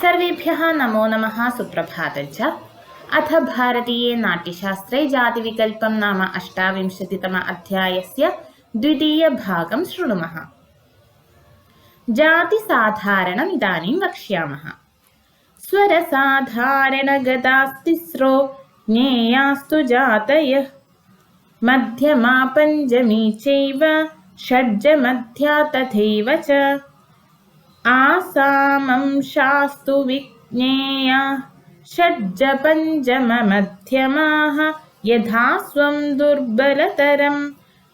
सर्वेभ्यः नमो नमः सुप्रभातञ्च। अथ भारतीये नाट्यशास्त्रे जातिविकल्पं नाम 28तम अध्यायस्य द्वितीयभागं शृणुमः। जातिसाधारणम् इदानीं वक्ष्यामः। स्वरसाधारणगतास्तिस्रो ज्ञेयास्तु जातयः मध्यमा पञ्चमी चैव षड्जमध्या तथैव च आसामंशास्तु विज्ञेया षड्जपञ्चममध्यमाः यथा स्वं दुर्बलतरं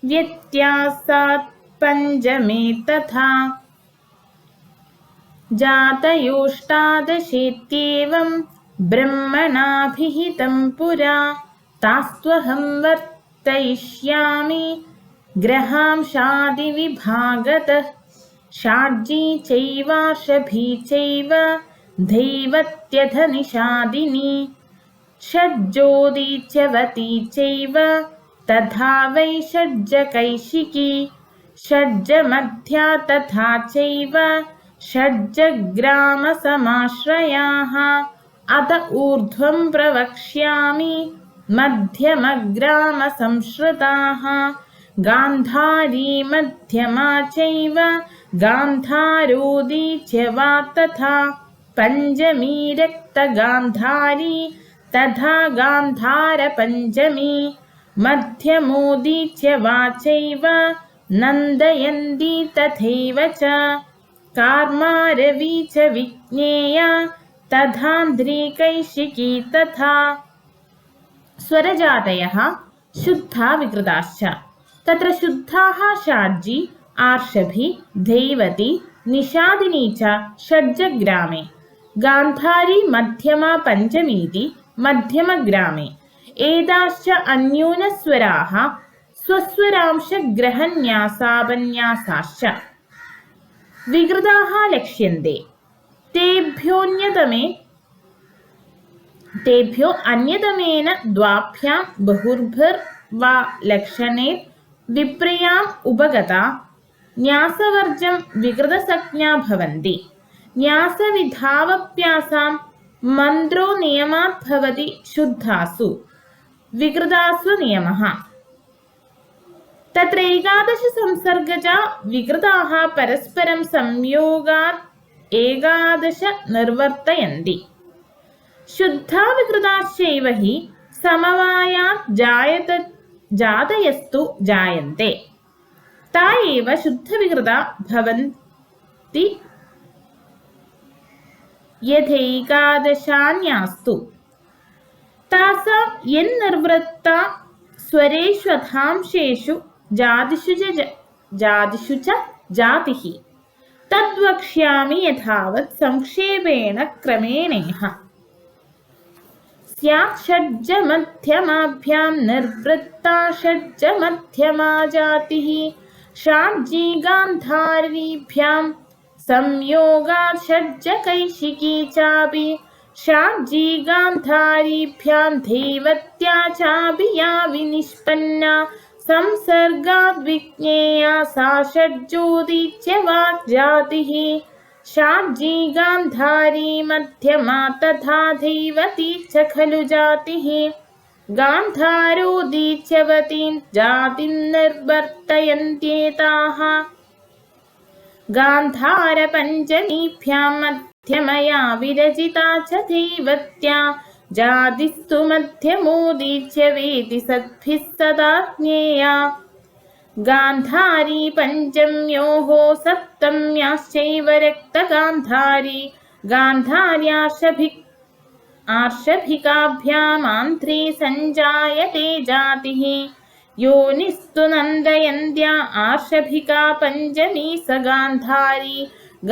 व्यत्यासात् पञ्चमे तथा जातयोष्टादशेत्येवं ब्रह्मणाभिहितं पुरा तास्त्वहं वर्तयिष्यामि ग्रहांशादिविभागतः षाड्जी चैवार्षभी चैव धैवत्यथ निषादिनी षड्जोदीच्यवती चैव तथा वै षड्जकैशिकी षड्जमध्या तथा चैव षड्जग्रामसमाश्रयाः अत ऊर्ध्वं प्रवक्ष्यामि मध्यमग्रामसंश्रिताः गान्धारी मध्यमा चैव गान्धारोदीच्य वा तथा पञ्चमी रक्तगान्धारी तथा गान्धारपञ्चमी मध्यमोदीच्य वा चैव नन्दयन्ती तथैव च कार्मारवी च विज्ञेया तथान्द्रिकैशिकी तथा स्वरजातयः शुद्धा विकृताश्च। तत्र शुद्धाः षाड्जी आर्षभी धैवती निषादिनी च षड्जग्रामे गान्धारी मध्यमा पञ्चमीति मध्यमग्रामे एताश्च अन्यूनस्वराः स्वस्वरांशग्रहन्यासापन्यासाश्च विकृताः लक्ष्यन्ते। तेभ्यो अन्यतमेन द्वाभ्यां बहुर्भिर्वा लक्षणे विप्रियाम् उपगता न्यासवर्जं विकृतसंज्ञा भवन्ति। न्यासविधावप्यासां मन्त्रो नियमात् भवति शुद्धासु विकृतासु नियमः। तत्र 11 संसर्गजा विकृताः परस्परं संयोगात् 11 निर्वर्तयन्ति। शुद्धा विकृताश्चैव हि समवायात् जातयस्तु जायन्ते ता एव शुद्धविकृता भवन्ति यथैकादशान्यास्तु तासां यन्निर्वृत्ता स्वरेष्वथांशेषु जातिषु च जातिः तद्वक्ष्यामि यथावत् संक्षेपेण क्रमेणेह। स्यात् षड्जमध्यमाभ्यां निर्वृत्ता षड्जमध्यमा जातिः षाड्जी गान्धारीभ्यां संयोगात् षड्जकैशिकी चापि षाड्जी गान्धारीभ्यां धैवत्या चापि या विनिष्पन्ना संसर्गाद् विज्ञेया सा षड्जोदीच्य वाग्जातिः षाड्जी गान्धारी मध्यमा तथा धैवती च खलु जातिः गान्धारोदीच्यवतीं जातिं निर्वर्तयन्त्येताः गान्धारपञ्चमीभ्यां मध्यमया विरचिता च धैवत्या जातिस्तु मध्यमोदीच्य वेति सद्भिः सदा ज्ञेया गान्धारी पञ्चम्योः सप्तम्याश्चैव रक्तगान्धारी गान्धार्यार्षभिकाभ्यामान्ध्री सञ्जायते जातिः योनिस्तु नन्दयन्त्या आर्षभिका पञ्चमी स गान्धारी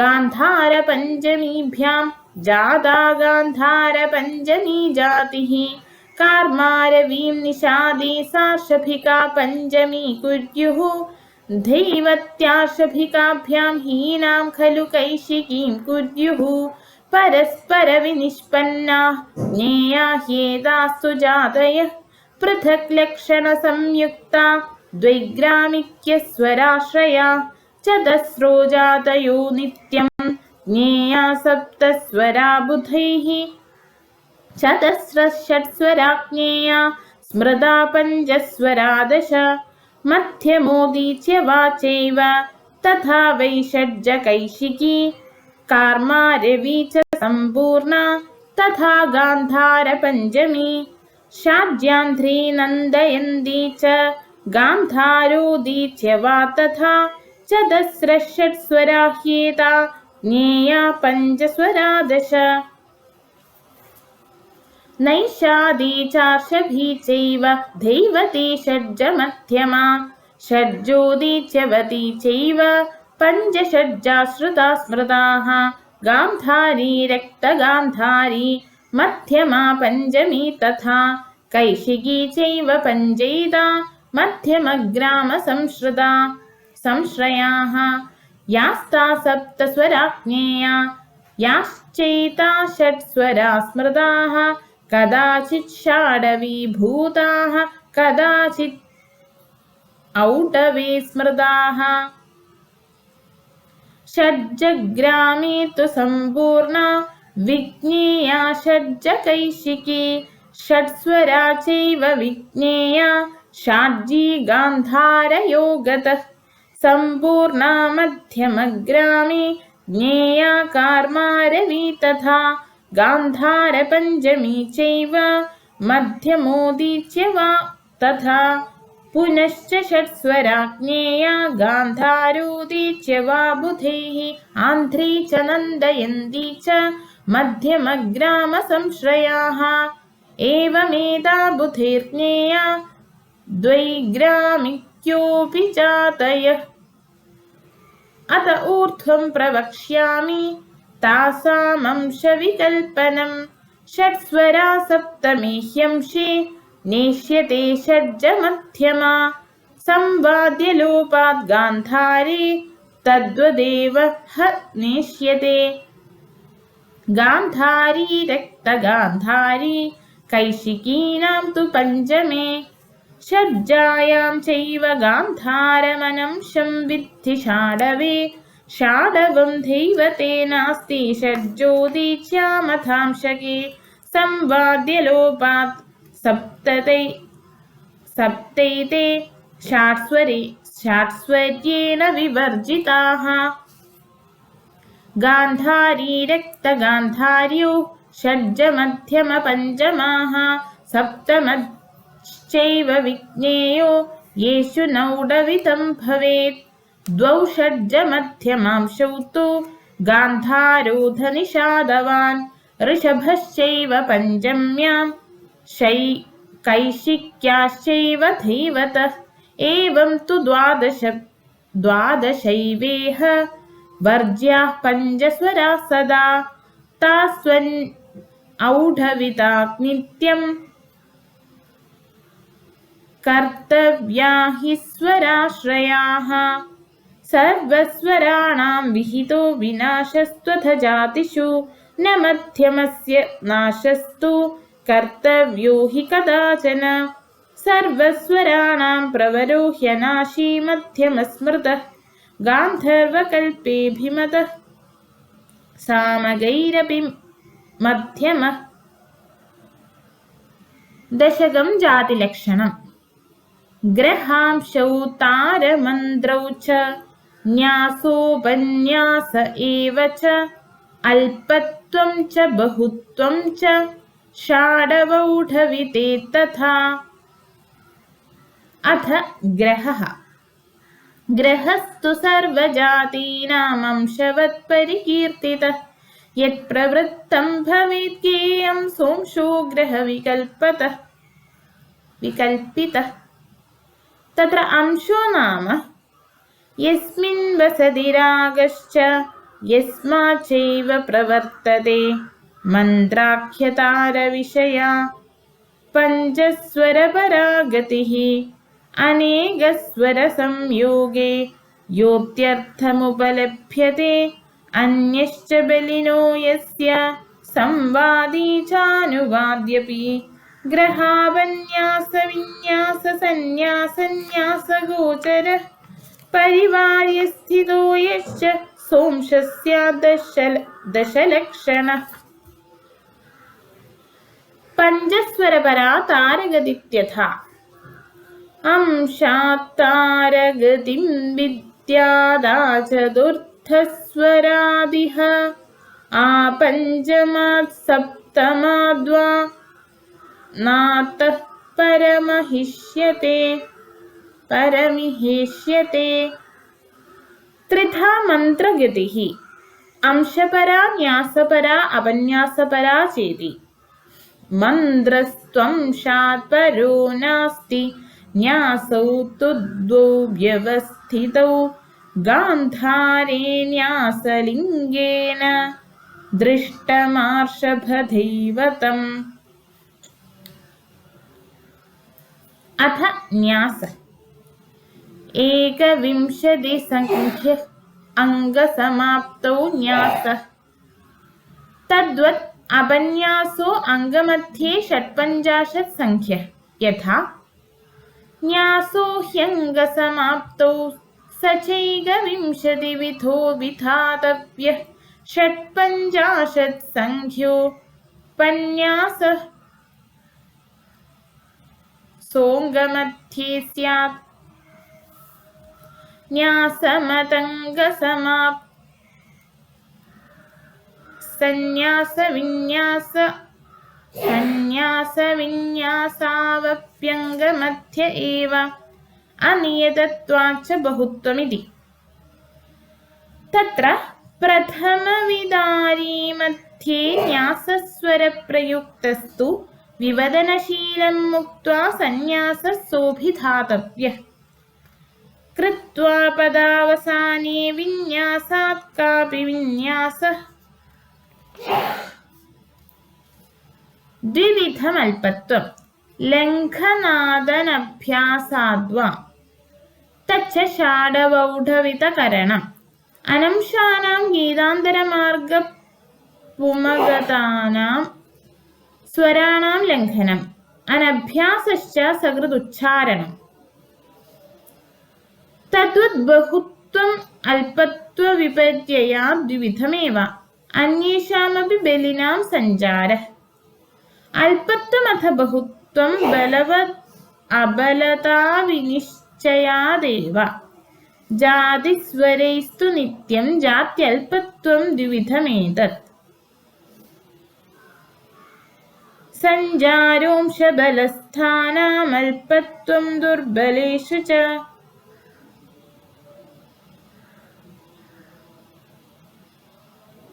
गान्धारपञ्चमीभ्यां जाता गान्धारपञ्चमी जातिः कार्मारवीं निषादे सार्षभिका पञ्चमी कुर्युः धैवत्यार्षभिकाभ्यां हीनां खलु कैशिकीं कुर्युः परस्परविनिष्पन्नाः ज्ञेया ह्येतास्तु जातयः पृथक् लक्षणसंयुक्ता द्वैग्रामिक्यस्वराश्रया चतस्रो जातयो नित्यं ज्ञेया सप्तस्वरा बुधैः चतस्रः षट्स्वरा ज्ञेया स्मृता पञ्चस्वरा दश मध्यमोदीच्य वाचैव तथा वै षड्जकैशिकी कार्मारवी च सम्पूर्णा तथा गान्धारपञ्चमी शाज्यान्ध्री नन्दयन्ती च गान्धारोदीच्य वा तथा चतस्रः षट्स्वरा ह्येता ज्ञेया पञ्चस्वरा दश नैषादी चार्षभी चैव धैवती षड्जमध्यमा षड्जोदीच्यवती चैव पञ्चषड्जाश्रुता स्मृताः गान्धारी रक्तगान्धारी मध्यमा पञ्चमी तथा कैशिकी चैव पञ्चैता मध्यमग्रामसंश्रुता संश्रयाः यास्ता सप्तस्वरा ज्ञेया याश्चैता षट्स्वरा स्मृताः कदाचित् षाडवीभूताः कदाचित् औटवे स्मृताः षड्जग्रामे तु सम्पूर्णा विज्ञेया षड्जकैशिकी षट्स्वरा चैव विज्ञेया षाड्जी गान्धारयो गतः सम्पूर्णा मध्यमग्रामे ज्ञेया कार्मारवी तथा गान्धारपञ्चमी चैव मध्यमोदीच्य वा तथा पुनश्च षट्स्वरा ज्ञेया गान्धारोदीच्य वा बुधैः आन्ध्री च नन्दयन्ती च मध्यमग्रामसंश्रयाः एवमेता बुधैर्ज्ञेया द्वैग्रामिक्योऽपि जातयः अत ऊर्ध्वं प्रवक्ष्यामि तासामंशविकल्पनं षट्स्वरा सप्तमे ह्यंशे नेष्यते षड्जमध्यमा संवाद्यलोपात् गान्धारे तद्वदेव ह नेष्यते गान्धारी रक्तगान्धारी कैशिकीनां तु पञ्चमे षड्जायां चैव गान्धारमनंशं विद्धि षाडवे षाडवं दैवते नास्ति षड्जोदीच्यामथांशके संवाद्यलोपात् सप्तैते षाट्स्वर्येण विवर्जिताः गान्धारी रक्तगान्धार्यो षड्जमध्यमपञ्चमाः सप्तमश्चैव विज्ञेयो येषु नौडवितं भवेत् द्वौ षड्जमध्यमांशौ तु गान्धारोधनिषादवान् ऋषभश्चैव पञ्चम्यां कैशिक्याश्चैव धैवतः एवं तु द्वादशैवेह वर्ज्याः पञ्चस्वराः सदा तास्त्वन् औढविता नित्यं कर्तव्या हि स्वराश्रयाः सर्वस्वराणां विहितो विनाशस्त्वथ जातिषु न मध्यमस्य नाशस्तु कर्तव्यो हि कदाचन सर्वस्वराणां प्रवरो ह्यनाशी मध्यमस्मृतः गान्धर्वकल्पेऽभिमतः सामगैरपि मध्यमः दशकं जातिलक्षणम् ग्रहांशौ तारमन्द्रौ च न्यासोपन्यास एव च अल्पत्वं च बहुत्वं च षाडवौढविते तथा अथ ग्रहः ग्रहस्तु सर्वजातीनाम् अंशवत् परिकीर्तितः यत्प्रवृत्तं भवेत् ज्ञेयं सोंशो ग्रहविकल्पितः तत्र अंशो नाम यस्मिन् वसति रागश्च यस्माच्चैव प्रवर्तते मन्त्राख्यतारविषया पञ्चस्वरपरा गतिः अनेकस्वरसंयोगे योऽत्यर्थमुपलभ्यते अन्यश्च बलिनो यस्य संवादी चानुवाद्यपि ग्रहावन्यासविन्याससन्न्यासन्न्यासगोचरः परिवार्य स्थितो यश्च सोंशस्य दशलक्षणः। पञ्चस्वरपरा तारगतीत्यथा अंशात्तारगतिं विद्यादा चतुर्थस्वरादिह आपञ्चमात् सप्तमाद्वा नातः परमिहेष्यते। त्रिधा मन्त्रगतिः अंशपरा न्यासपरा अपन्यासपरा चेति। मन्त्रस्त्वंशात् परो नास्ति न्यासौ तु द्वौ व्यवस्थितौ गान्धारे न्यासलिङ्गेन दृष्टमार्षभदैवतम्। अथ न्यास एकविंशतिसङ्ख्य अङ्गसमाप्तौ न्यासः। तद्वत् अपन्यासो अङ्गमध्ये 56 संख्यः यथा न्यासो ह्यङ्गसमाप्तौ स चैकविंशतिविधो विधातव्यः 56 संख्योपन्यासः सोऽङ्गमध्ये स्यात्। न्यासमतङ्गसमाप्त संन्यासविन्यासावप्यङ्गमध्य एव अनियतत्वाच्च बहुत्वमिति। तत्र प्रथमविदारीमध्ये न्यासस्वरप्रयुक्तस्तु विवदनशीलं मुक्त्वा संन्यासः सोऽभिधातव्यः। कृत्वा पदावसाने विन्यासात् कापि विन्यासः द्विविधमल्पत्वं लङ्घनादनभ्यासाद्वा तच्च षाडवौढवितकरणम् अनंशानां गीतान्तरमार्गपुमगतानां स्वराणां लङ्घनम् अनभ्यासश्च सकृदुच्चारणम्। तद्वत् बहुत्वम् अल्पत्वविपर्यया द्विविधमेव अन्येषामपि बलिनां सञ्चारः। अल्पत्वमथ बहुत्वं बलवत् अबलताविनिश्चयादेव। जातिस्वरैस्तु नित्यं जात्यल्पत्वं द्विविधमेतत्। सञ्जारोंशबलस्थानामल्पत्वं दुर्बलेषु च।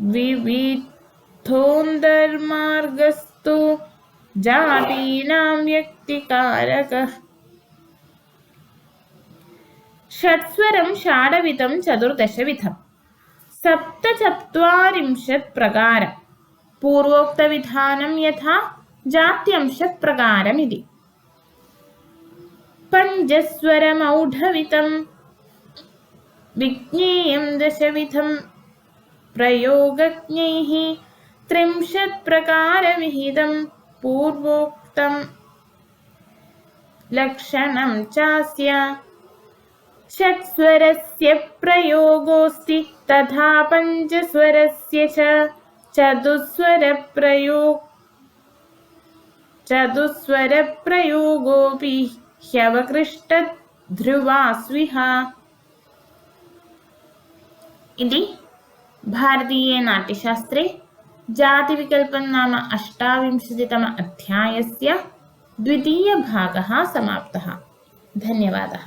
विविधोऽन्तर्मार्गस्तु जातीनां व्यक्तिकारकः। षट्स्वरं षाडवितं चतुर्दशविधं 47 प्रकार। पूर्वोक्तविधानं यथा जात्यंशप्रकारमिति। पञ्चस्वरमौढवितं विज्ञेयं दशविधं प्रयोगज्ञैः 30 प्रकारविहितं पूर्वोक्तं लक्षणं चास्य। षट्स्वरस्य प्रयोगोऽस्ति तथा पञ्चस्वरस्य च चतुस्वरप्रयोगोऽपि ह्यवकृष्टध्रुवास्विह। इति भारतीये नाट्यशास्त्रे जातिविकल्पं नाम 28तम अध्यायस्य द्वितीयभागः समाप्तः। धन्यवादः।